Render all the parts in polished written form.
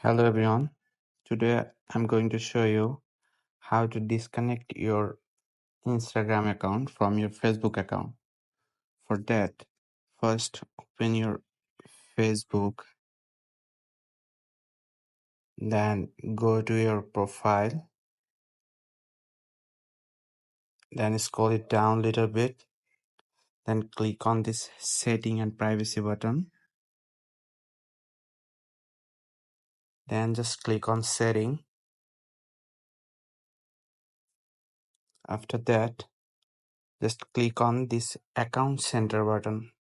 Hello everyone. Today I'm going to show you how to disconnect your Instagram account from your Facebook account. For that, first open your Facebook, then go to your profile, then scroll it down a little bit, then click on this setting and privacy button. Then just click on setting. After that, just click on this account center button.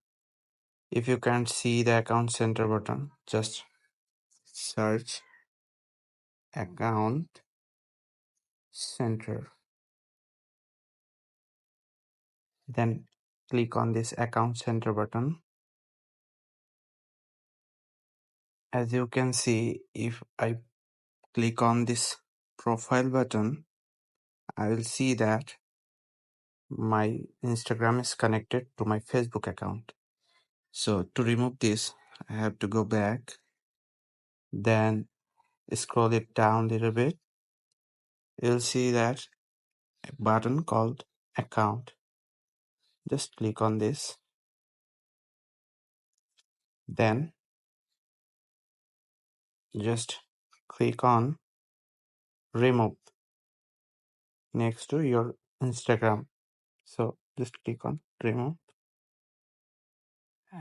If you can't see the account center button, just search account center, then click on this account center button. As you can see, if I click on this profile button, I will see that my Instagram is connected to my Facebook account. So to remove this, I have to go back, then scroll it down a little bit. You'll see that a button called account. Just click on this, then just click on remove next to your Instagram. So just click on remove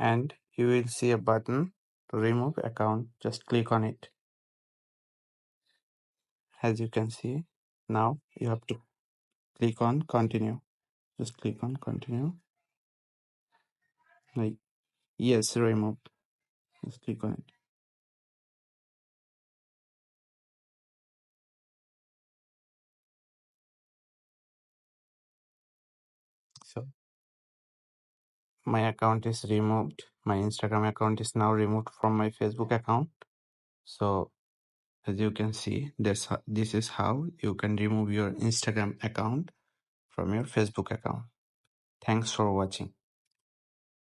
and you will see a button to remove account. Just click on it. As you can see, now you have to click on continue. Just click on continue. Like, yes, remove. Just click on it. So my account is removed. My Instagram account is now removed from my Facebook account. So as you can see, this is how you can remove your Instagram account from your Facebook account. Thanks for watching.